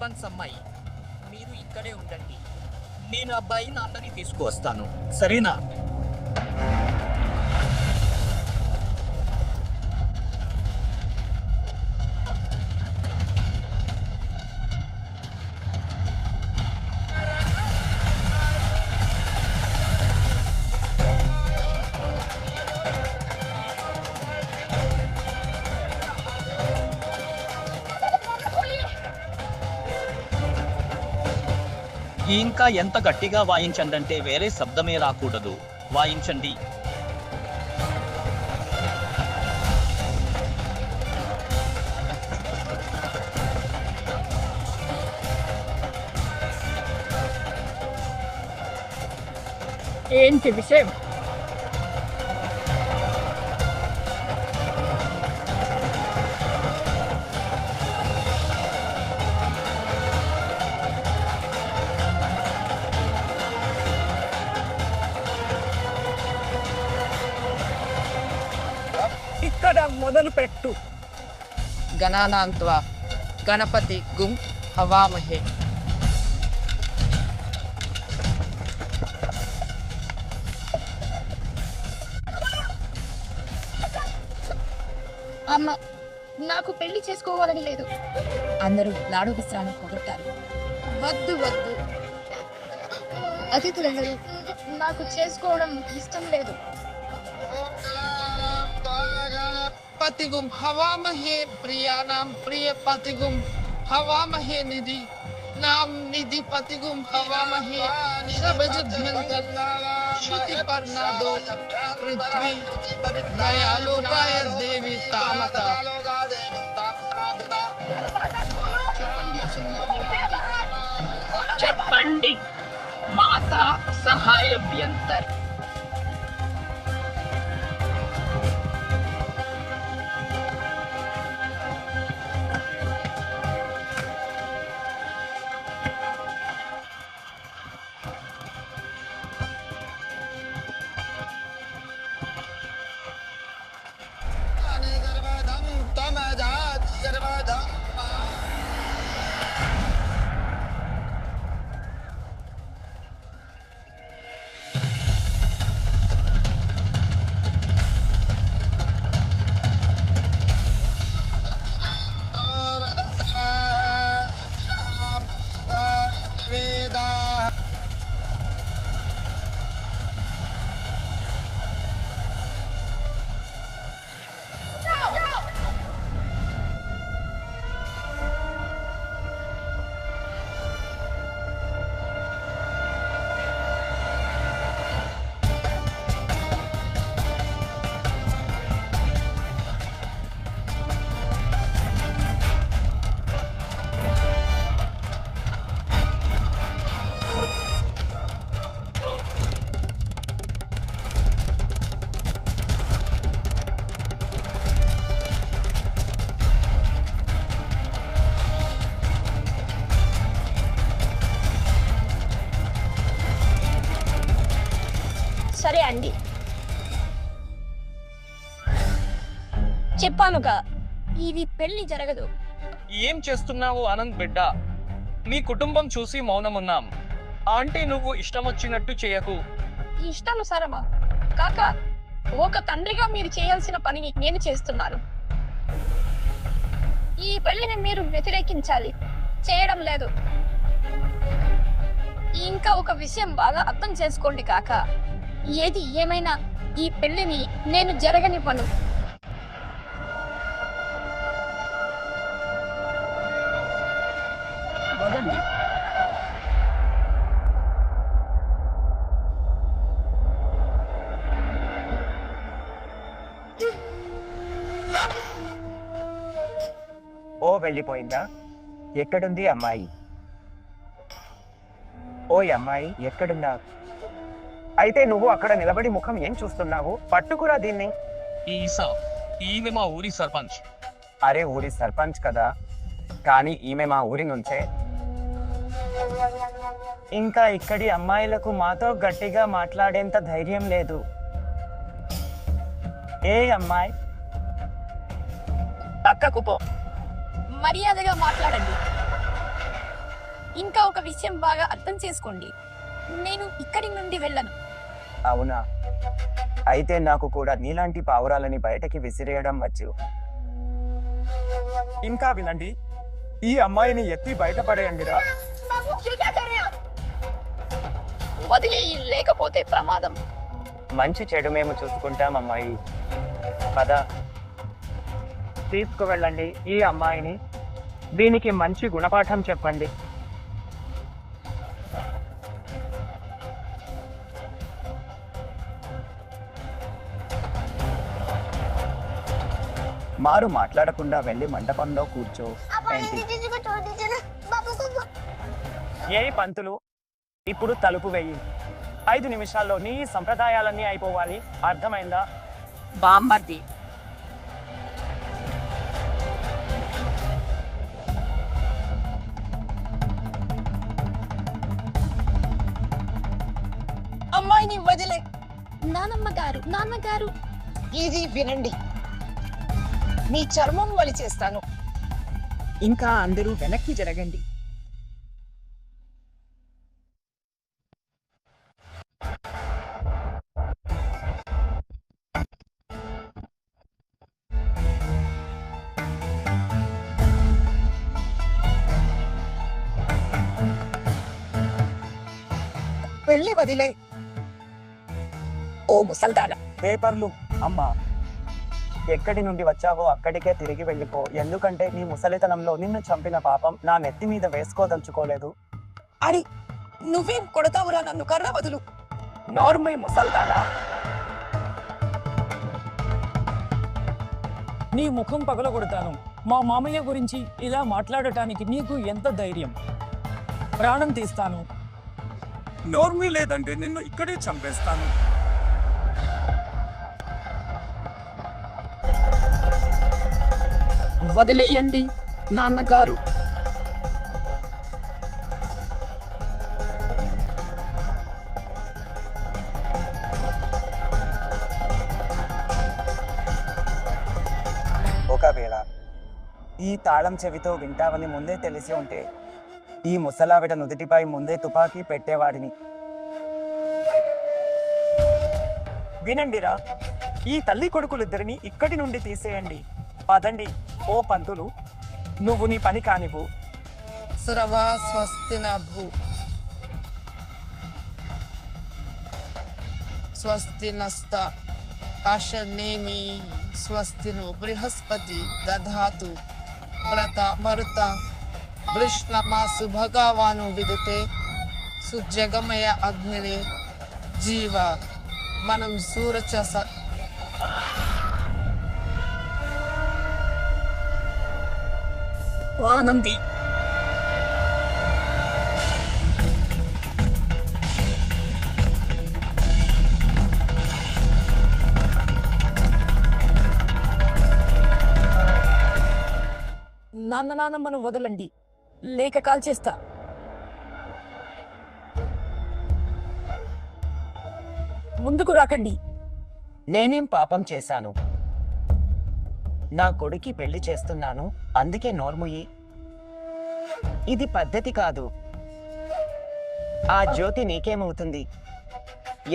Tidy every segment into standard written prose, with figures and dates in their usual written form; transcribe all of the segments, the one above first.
సర్పంచ్ అమ్మాయి, మీరు ఇక్కడే ఉండండి. నేను అబ్బాయి నాన్నని తీసుకువస్తాను, సరేనా? ఇంకా ఎంత గట్టిగా వాయించండంటే వేరే శబ్దమే రాకూడదు. వాయించండి. ఏంటి విషయం? ఇక్కడ మొదలు పెట్టు. గణానాంత్వా గణపతి గుం హవామహే. అమ్మ, నాకు పెళ్లి చేసుకోవాలని లేదు. అందరూ లాడు విశ్రాన్ని పొగట్టారు. వద్దు వద్దు, అతిథులందరూ నాకు చేసుకోవడం ఇష్టం లేదు. పతిగుం హవామహే ప్రియానాం ప్రియ పతిగుం హవామహే నిధి నాం నిధి పతిగుం హవామహే సబజభ్యంతర్ శృతి పర్ణాదో పృథ్వీ దయాలోకాయ దేవి తామత. చెప్పండి మాతా సహాయభ్యంతర్. సరే అండి, చెప్పానుగా ఇది పెళ్లి జరగదు. ఏం చేస్తున్నావు ఆనంద్ బిడ్డ? మీ కుటుంబం చూసి మౌనమున్నాం. ఆంటీ, నువ్వు ఇష్టం వచ్చినట్టు చేయకు. ఇష్టానుసారమా? కాక ఒక తండ్రిగా మీరు చేయాల్సిన పని నేను చేస్తున్నాను. ఈ పెళ్లిని మీరు వ్యతిరేకించాలి, చేయడం లేదు. ఇంకా ఒక విషయం బాగా అర్థం చేసుకోండి కాక, ఏది ఏమైనా ఈ పెళ్లిని నేను జరగనివ్వను. వదండి. ఓ వెళ్ళిపోయిందా? ఎక్కడుంది అమ్మాయి? ఓయ్ అమ్మాయి, ఎక్కడున్నావు? అయితే నువ్వు అక్కడ నిలబడి ముఖం ఏం చూస్తున్నావు? పట్టుకురా దీన్ని. ఈమె మా ఊరి సర్పంచ్. అరే, ఊరి సర్పంచ్ కదా, కానీ ఈమె మా ఊరి నుంచే. ఇంకా ఇక్కడి అమ్మాయిలకు మాతో గట్టిగా మాట్లాడేంత ధైర్యం లేదు. ఏ అమ్మాయి, పక్కకు పో, మర్యాదగా మాట్లాడండి. ఇంకా ఒక విషయం బాగా అర్థం చేసుకోండి, నేను ఇక్కడి నుండి వెళ్ళను. అవునా? అయితే నాకు కూడా నీలాంటి పావురాలని బయటకి విసిరేయడం వచ్చు. ఇంకా వినండి, ఈ అమ్మాయిని ఎత్తి బయటపడేయండిరా. వదిలి లేకపోతే ప్రమాదం. మంచి చెడు మేము చూసుకుంటాం అమ్మాయి. పద, తీసుకువెళ్ళండి ఈ అమ్మాయిని. దీనికి మంచి గుణపాఠం చెప్పండి. మారు మాట్లాడకుండా వెళ్ళి మండపంలో కూర్చో. ఏంటి? ఏ పంతులు, ఇప్పుడు తలుపు వెయ్యి. 5 నిమిషాల్లో నీ సంప్రదాయాలన్నీ అయిపోవాలి, అర్థమైందా? బామ్మర్ది, అమ్మాయిని వదిలే. నాన్నగారు ఇది వినండి, నీ చర్మం వలిచేస్తాను. ఇంకా అందరూ వెనక్కి జరగండి. వెళ్ళి వదిలే. ఓ ముసల్దానా, పేపర్లు అమ్మా, ఎక్కడి నుండి వచ్చావో అక్కడికే తిరిగి వెళ్ళిపో. ఎందుకంటే నీ ముసలితనంలో నిన్ను చంపిన పాపం నా నెత్తి మీద వేసుకోదలుచుకోలేదు. అడి నువ్వేం కొడతావురా నన్ను? కర్ర వదులు. నార్మల్ ముసల్దానా. నీ ముఖం పగలగొడతాను. మా మామయ్య గురించి ఇలా మాట్లాడటానికి నీకు ఎంత ధైర్యం? ప్రాణం తీస్తాను. నోర్మీ లేదంటే నిన్ను ఇక్కడే చంపేస్తాను. వదిలేయండి నాన్నగారు. ఒకవేళ ఈ తాళం చెవితో వింటావని ముందే తెలిసి ఉంటే ఈ ముసలావిడ నుదుటిపై ముందే తుపాకీ పెట్టేవాడిని. వినండిరా, ఈ తల్లి కొడుకులిద్దరిని ఇక్కడి నుండి తీసేయండి. పదండి. ఓ పంతులు, నువ్వు నీ పని కానివ్వు. సురవా స్వస్తి నభూ స్వస్తి నస్త ఆశనేమి స్వస్తిను బృహస్పతి దధాతు వ్రత మరుత వృష్ణమాసు భగవాను విదుతే సుజగమయ అగ్నిరే జీవ మనం సూరచస. ఆనంది, నాన్నమ్మను వదలండి, లేక కాల్ చేస్తా. ముందుకు రాకండి. నేనేం పాపం చేశాను? నా కొడుకి పెళ్లి చేస్తున్నాను, అందుకే నోర్ముయి. ఇది పద్ధతి కాదు. ఆ జ్యోతి నీకేమవుతుంది?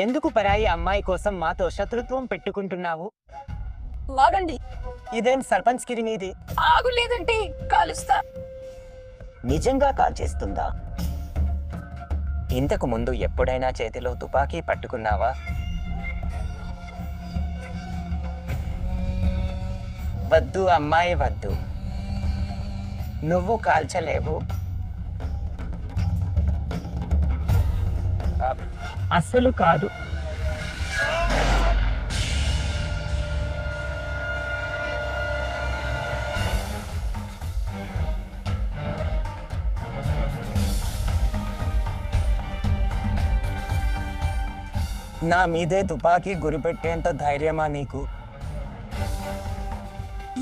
ఎందుకు పరాయి అమ్మాయి కోసం మాతో శత్రుత్వం పెట్టుకుంటున్నావు? లాగండి. ఇదేం సర్పంచ్ గిరి నీది? ఆగు, లేదంటే కాలుస్తా. నిజంగా కాల్చేస్తుందా? ఇంతకు ముందు ఎప్పుడైనా చేతిలో తుపాకీ పట్టుకున్నావా? వద్దు అమ్మాయి, వద్దు. నువ్వు కాల్చలేవు. అస్సలు కాదు. నా మీదే తుపాకీ గురిపెట్టేంత ధైర్యమా నీకు?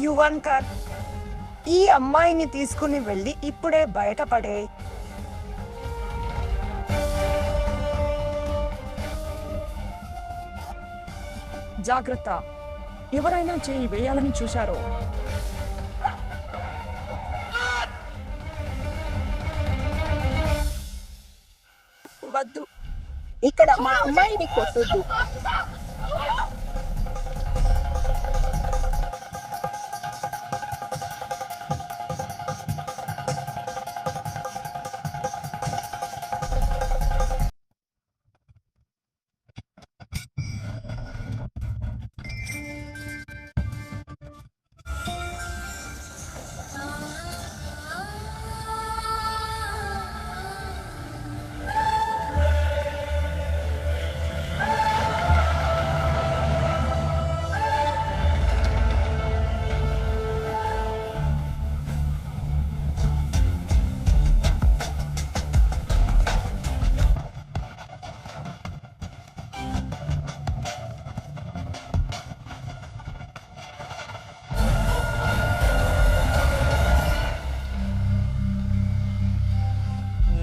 యువన్కర్, ఈ అమ్మాయిని తీసుకుని వెళ్ళి ఇప్పుడే బయటపడే. జాగ్రత్త, ఎవరైనా చేయి వేయాలని చూశారో. వద్దు, ఇక్కడ మా అమ్మాయిని కొట్టొద్దు.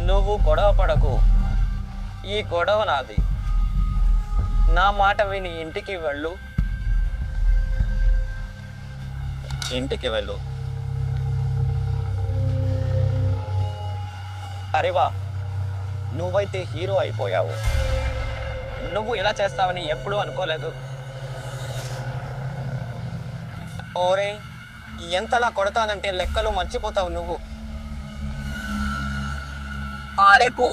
నువ్వు గొడవ పడకు, ఈ గొడవ నాది. నా మాట విని ఇంటికి వెళ్ళు. ఇంటికి వెళ్ళు. అరే వా, నువ్వైతే హీరో అయిపోయావు. నువ్వు ఇలా చేస్తావని ఎప్పుడూ అనుకోలేదు. ఓరే, ఎంతలా కొడతానంటే లెక్కలు మర్చిపోతావు నువ్వు. ఆరేపు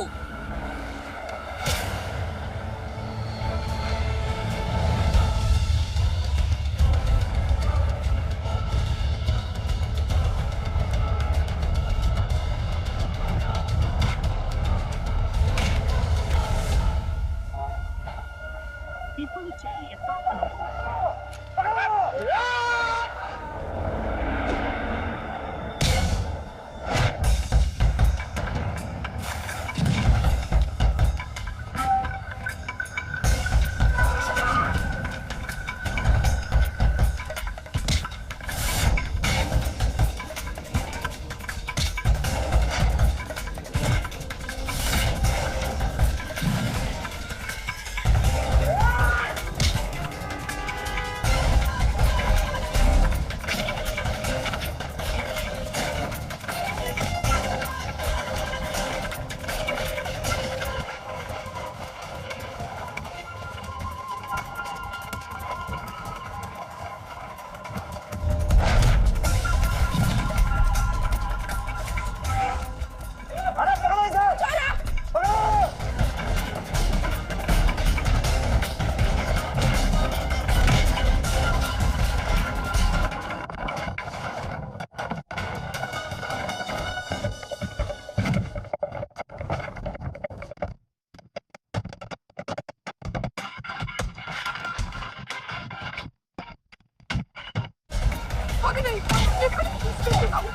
ఎక్కడికి తీసుకెళ్తున్నావు?